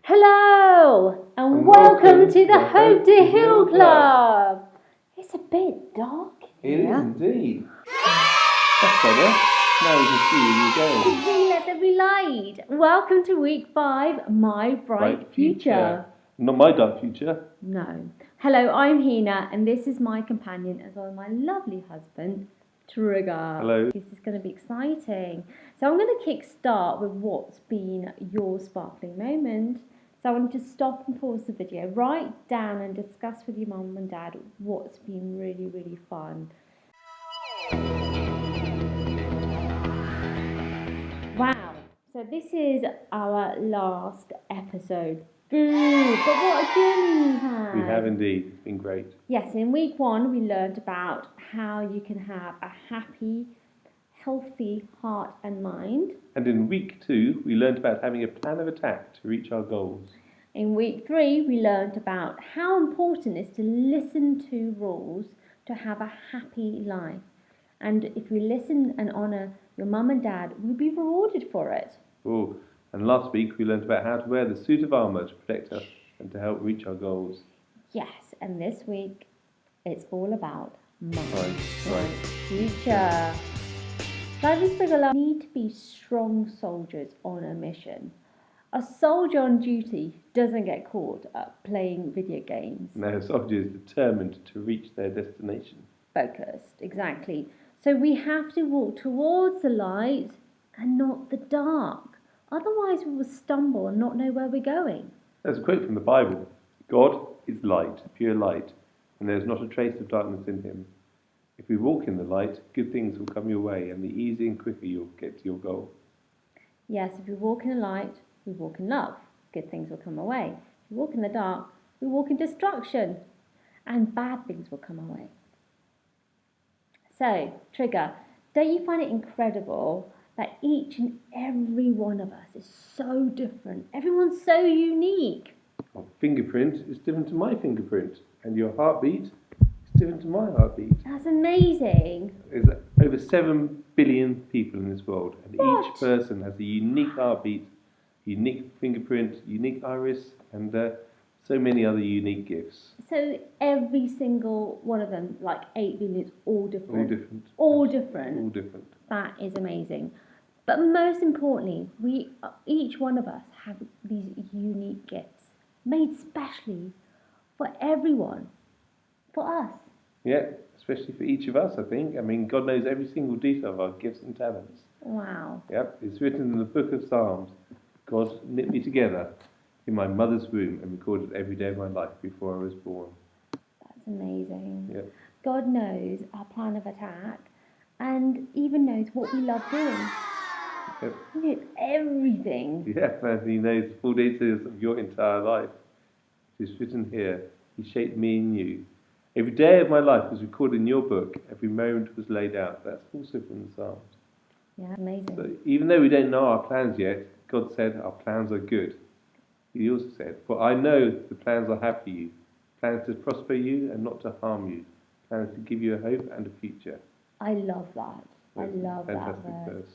Hello and welcome to the Hope to Heal Club. It's a bit dark It here. is indeed. That's better. Now we can see where you're going. We let there be light. Welcome to week 5, My Bright Future. Not my dark future. No. Hello, I'm Hina and this is my companion as well as my lovely husband, Trigger. Hello. This is going to be exciting. So I'm going to kick start with what's been your sparkling moment. So I want you to stop and pause the video, write down and discuss with your mum and dad what's been really, really fun. Wow, so this is our last episode. Boo, but what a journey we had. We have indeed. It's been great. Yes, in week 1 we learned about how you can have a happy, healthy heart and mind. And in week 2, we learned about having a plan of attack to reach our goals. In week 3, we learned about how important it is to listen to rules to have a happy life. And if we listen and honour your mum and dad, we'll be rewarded for it. Oh, and last week we learned about how to wear the suit of armour to protect us and to help reach our goals. Yes, and this week it's all about my Right. future. Drivers need to be strong soldiers on a mission. A soldier on duty doesn't get caught up playing video games. No, a soldier is determined to reach their destination. Focused, exactly. So we have to walk towards the light and not the dark. Otherwise we will stumble and not know where we're going. That's a quote from the Bible. God is light, pure light, and there is not a trace of darkness in him. If we walk in the light, good things will come your way, and the easier and quicker you'll get to your goal. Yes, if we walk in the light, we walk in love. Good things will come our way. If we walk in the dark, we walk in destruction, and bad things will come our way. So, Trigger, don't you find it incredible that each and every one of us is so different? Everyone's so unique. Your fingerprint is different to my fingerprint, and your heartbeat is different to my heartbeat. That's amazing. There's over 7 billion people in this world, and What? each person has a unique heartbeat, unique fingerprint, unique iris, and so many other unique gifts. So every single one of them, like 8 billion, is all different. All different. All different. All different. That is amazing. But most importantly, each one of us have these unique gifts made specially for everyone, for us. Yeah, especially for each of us, I think. I mean, God knows every single detail of our gifts and talents. Wow. Yep, it's written in the book of Psalms. God knit me together in my mother's womb and recorded every day of my life before I was born. That's amazing. Yep. God knows our plan of attack and even knows what we love doing. Yep. He knows everything. Yeah, and he knows the full details of your entire life. It's written here. He shaped me and you. Every day of my life was recorded in your book. Every moment was laid out. That's also from the Psalms. Yeah, amazing. So even though we don't know our plans yet, God said our plans are good. He also said, "For I know the plans I have for you, plans to prosper you and not to harm you, plans to give you a hope and a future." I love that. I love that Fantastic verse.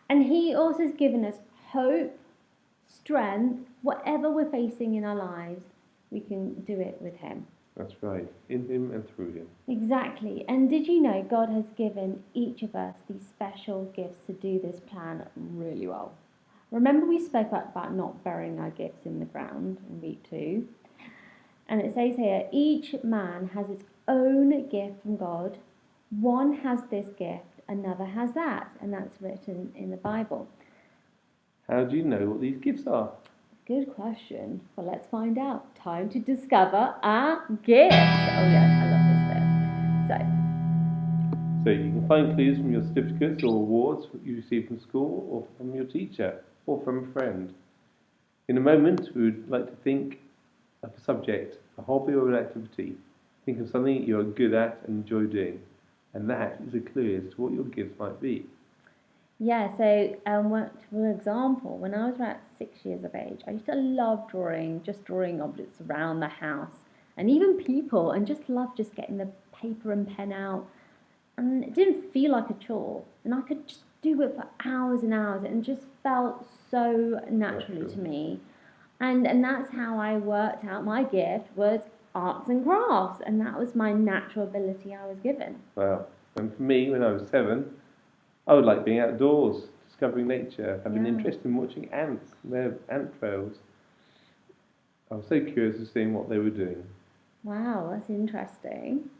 And he also has given us hope, strength, whatever we're facing in our lives, we can do it with him. That's right. In him and through him. Exactly. And did you know God has given each of us these special gifts to do this plan really well? Remember we spoke about not burying our gifts in the ground in week 2? And it says here, each man has its own gift from God. One has this gift, another has that. And that's written in the Bible. How do you know what these gifts are? Good question. Well, let's find out. Time to discover our gifts. Oh yes, I love this bit. So you can find clues from your certificates or awards you received from school or from your teacher or from a friend. In a moment, we would like to think of a subject, a hobby or an activity. Think of something you are good at and enjoy doing. And that is a clue as to what your gifts might be. Yeah, so for example, when I was about 6 years of age, I used to love drawing, just drawing objects around the house and even people, and just love just getting the paper and pen out. And it didn't feel like a chore, and I could just do it for hours and hours, and just felt so naturally to me. And that's how I worked out my gift was arts and crafts, and that was my natural ability I was given. Wow. And for me, when I was 7, I would like being outdoors, discovering nature, having an interest in watching ants, their ant trails. I was so curious of seeing what they were doing. Wow, that's interesting.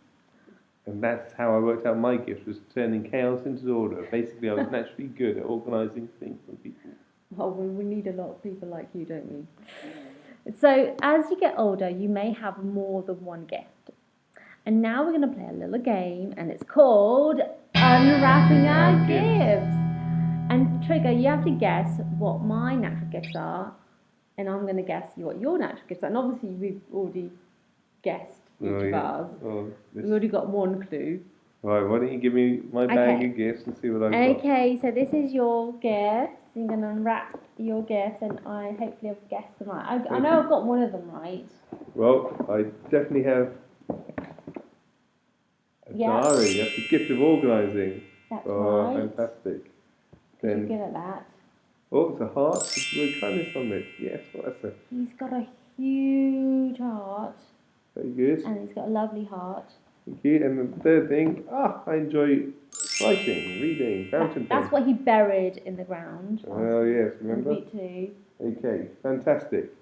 And that's how I worked out my gift, was turning chaos into order. Basically, I was naturally good at organising things and people. Well, we need a lot of people like you, don't we? So, as you get older, you may have more than one gift. And now we're going to play a little game, and it's called Unwrapping Our Gifts. And Trigger, you have to guess what my natural gifts are, and I'm going to guess what your natural gifts are. And obviously, we've already guessed each of ours. We've already got one clue. Right, why don't you give me my bag of gifts and see what I've got. Okay, so this is your gifts. I'm going to unwrap your gifts, and I hopefully have guessed them right. I know I've got one of them right. Well, I definitely have a diary. That's the gift of organising. That's right. Fantastic. You're good at that. Oh, it's a heart with the word kindness on it. Yes, what's that? He's got a huge heart. Very good. And he's got a lovely heart. Thank you. And the third thing, I enjoy writing, reading, fountain pen. That's what he buried in the ground. Oh, yes, remember? Me too. Okay, fantastic.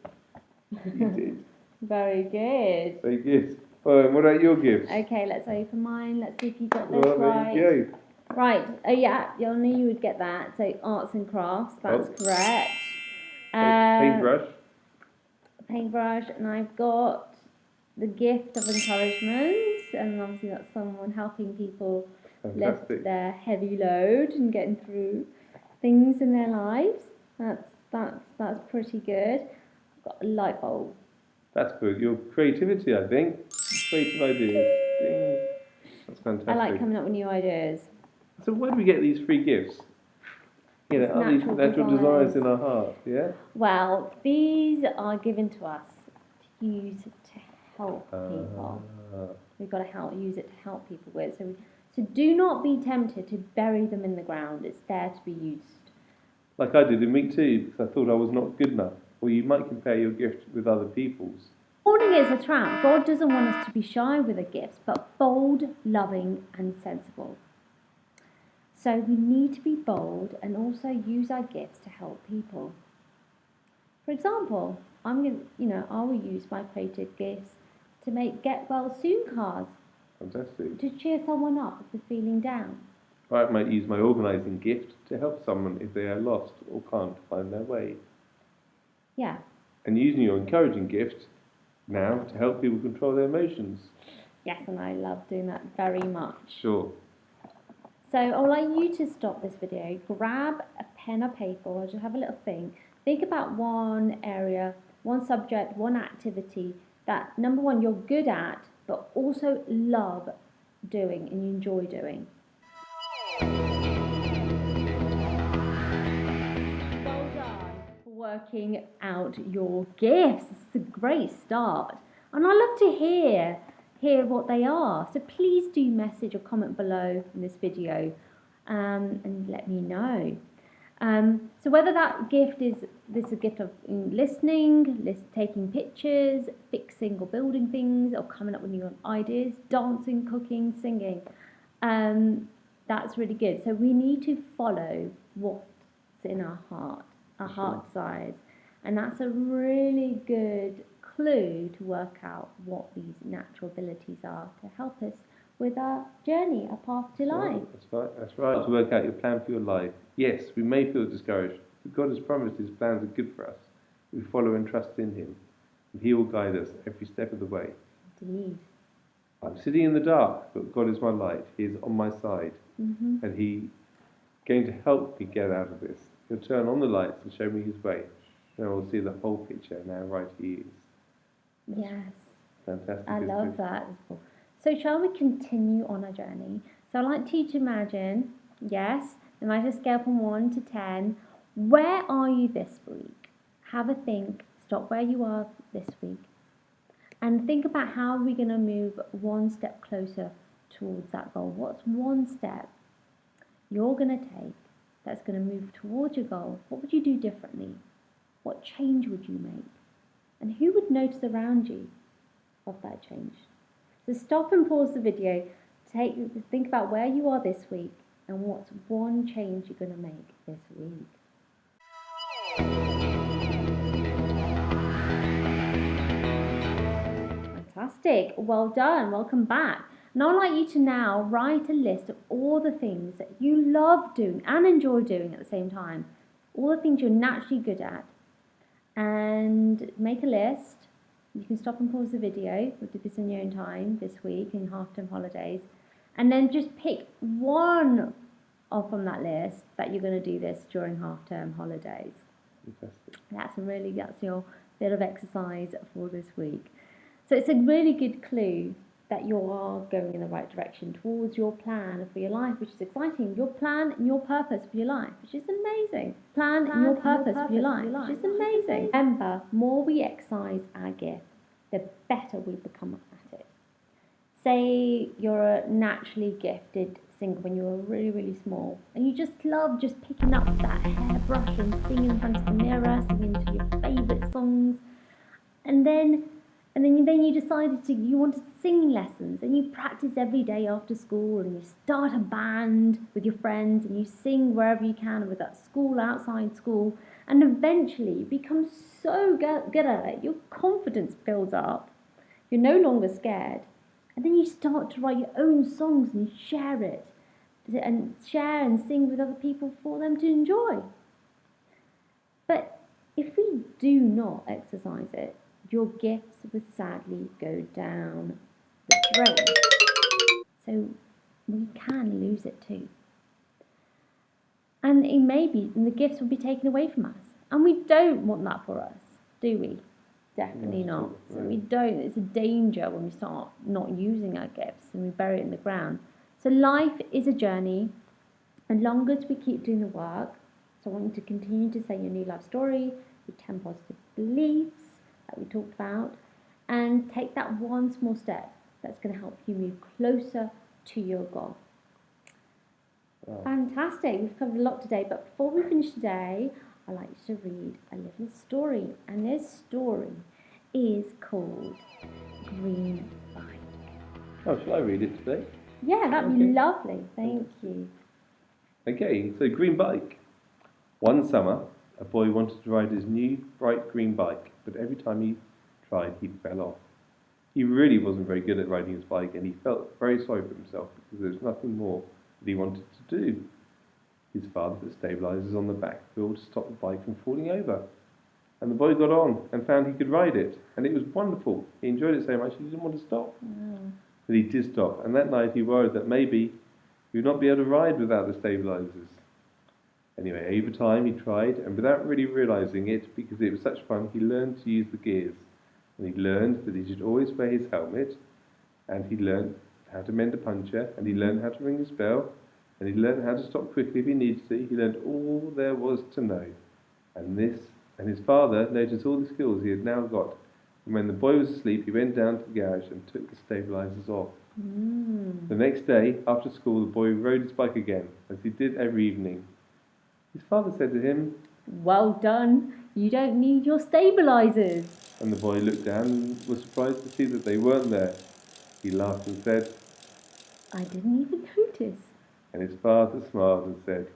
You did. Very good. Very good. Oh, and what about your gifts? Okay, let's open mine. Let's see if you got this right. There you go. Right. Oh, yeah, you knew you would get that. So, arts and crafts, that's correct. Paintbrush. Paintbrush, and I've got the gift of encouragement, and obviously that's someone helping people lift their heavy load and getting through things in their lives. That's pretty good. I've got a light bulb. That's good. Your creativity, I think. Creative ideas. Ding. That's fantastic. I like coming up with new ideas. So where do we get these free gifts? You know, are these natural desires in our heart? Yeah. Well, these are given to us to use to help people. We've got to use it to help people with. So do not be tempted to bury them in the ground. It's there to be used. Like I did in week 2, because I thought I was not good enough. Or you might compare your gift with other people's. Hoarding is a trap. God doesn't want us to be shy with our gifts, but bold, loving, and sensible. So we need to be bold and also use our gifts to help people. For example, I will use my creative gifts to make get well soon cards. Fantastic. To cheer someone up if they're feeling down. I might use my organising gift to help someone if they are lost or can't find their way. Yeah. And using your encouraging gift now to help people control their emotions. Yes, and I love doing that very much. Sure. So I would like you to stop this video, grab a pen or paper, or just have a little think. Think about one area, one subject, one activity that, number one, you're good at, but also love doing and you enjoy doing. Well done for working out your gifts. It's a great start. And I love to hear what they are. So please do message or comment below in this video and let me know. So whether that gift is a gift of listening, taking pictures, fixing or building things, or coming up with new ideas, dancing, cooking, singing, that's really good. So we need to follow what's in our heart desires, and that's a really good clue to work out what these natural abilities are to help us with our journey, our path to life. That's right. To work out your plan for your life. Yes, we may feel discouraged, but God has promised His plans are good for us. We follow and trust in Him, and He will guide us every step of the way. Indeed. I'm sitting in the dark, but God is my light. He is on my side, and He's going to help me get out of this. He'll turn on the lights and show me His way, and I will see the whole picture. Now, right He is. Yes. Fantastic. I love that. So shall we continue on our journey? So I'd like you to imagine, yes, no matter scale from 1 to 10, where are you this week? Have a think, stop where you are this week, and think about how we're going to move one step closer towards that goal. What's one step you're going to take that's going to move towards your goal, what would you do differently? What change would you make? And who would notice around you of that change? So stop and pause the video, think about where you are this week and what's one change you're going to make this week. Fantastic, well done, welcome back. Now I'd like you to now write a list of all the things that you love doing and enjoy doing at the same time, all the things you're naturally good at, and make a list. You can stop and pause the video. We'll do this in your own time this week in half-term holidays, and then just pick one off from that list that you're going to do this during half-term holidays. Fantastic. That's your bit of exercise for this week. So it's a really good clue that you are going in the right direction towards your plan for your life, which is exciting. Your plan and your purpose for your life, which is amazing. Plan and your purpose for your life, which is amazing. Remember, more we exercise our gift, the better we become at it. Say you're a naturally gifted singer when you were really, really small, and you just love just picking up that hairbrush and singing in front of the mirror, singing to your favourite songs, and then you decided you wanted singing lessons, and you practice every day after school, and you start a band with your friends, and you sing wherever you can, with that school, outside school, and eventually you become so good at it, your confidence builds up, you're no longer scared, and then you start to write your own songs and share it, and sing with other people for them to enjoy. But if we do not exercise it, your gifts will sadly go down the drain. So we can lose it too. And the gifts will be taken away from us. And we don't want that for us, do we? Definitely not. So we don't. It's a danger when we start not using our gifts and we bury it in the ground. So life is a journey. And longer as we keep doing the work, so I want you to continue to say your new life story, your 10 positive beliefs that we talked about, and take that one small step that's going to help you move closer to your goal. Wow. Fantastic. We've covered a lot today, but before we finish today, I'd like you to read a little story, and this story is called Green Bike. Oh, shall I read it today? Yeah, that'd be lovely. Thank you. Okay, so Green Bike. One summer, a boy wanted to ride his new bright green bike, but every time he tried, he fell off. He really wasn't very good at riding his bike, and he felt very sorry for himself because there was nothing more that he wanted to do. His father put stabilizers on the back wheel to stop the bike from falling over. And the boy got on and found he could ride it, and it was wonderful. He enjoyed it so much he didn't want to stop. But he did stop, and that night he worried that maybe he would not be able to ride without the stabilizers. Anyway, over time he tried, and without really realizing it, because it was such fun, he learned to use the gears. And he learned that he should always wear his helmet, and he learned how to mend a puncture, and he learned how to ring his bell, and he learned how to stop quickly if he needed to. He learned all there was to know. And his father noticed all the skills he had now got. And when the boy was asleep, he went down to the garage and took the stabilizers off. The next day, after school, the boy rode his bike again, as he did every evening. His father said to him, "Well done, you don't need your stabilizers." And the boy looked down and was surprised to see that they weren't there. He laughed and said, "I didn't even notice." And his father smiled and said,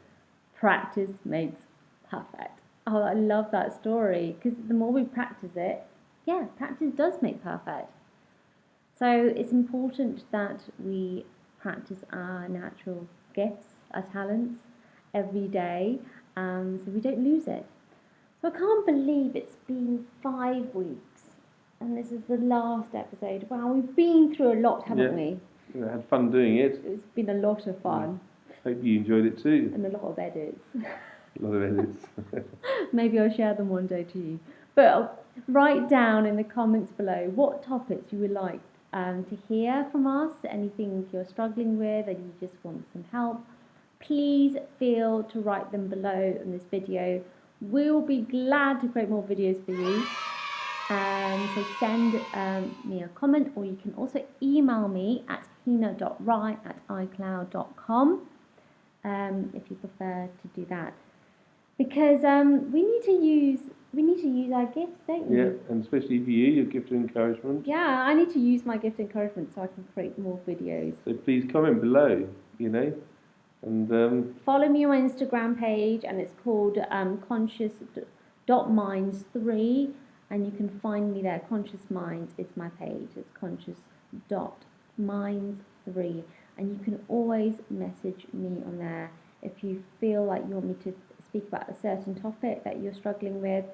"Practice makes perfect." Oh, I love that story, because the more we practice it, practice does make perfect. So it's important that we practice our natural gifts, our talents, every day, so we don't lose it. So I can't believe it's been 5 weeks, and this is the last episode. Wow, we've been through a lot, haven't we? I had fun doing it. It's been a lot of fun. Hope you enjoyed it too. And a lot of edits. A lot of edits. Maybe I'll share them one day to you. But write down in the comments below what topics you would like to hear from us, anything you're struggling with and you just want some help. Please feel to write them below in this video. We'll be glad to create more videos for you. So send me a comment, or you can also email me at hina.rai@icloud.com. if you prefer to do that, because we need to use our gifts, don't we? Yeah, and especially for you, your gift of encouragement. Yeah, I need to use my gift of encouragement so I can create more videos. So please comment below, and Follow me on my Instagram page, and it's called conscious.minds3, and you can find me there. Conscious Minds is my page. It's conscious.minds3, and you can always message me on there if you feel like you want me to speak about a certain topic that you're struggling with.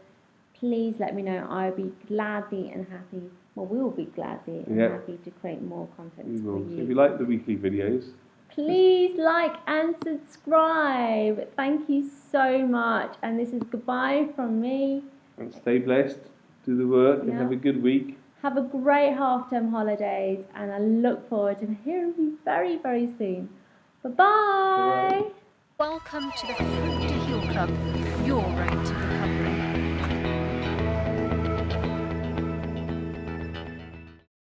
Please let me know. I'll be gladly and happy. Well, we will be gladly and happy to create more content we for will. you. So if you like the weekly videos, Please like and subscribe. Thank you so much. And this is goodbye from me. and stay blessed, do the work, and have a good week. Have a great half-term holidays, and I look forward to hearing you very, very soon. Bye-bye. Welcome to the Fruit to Heal Club.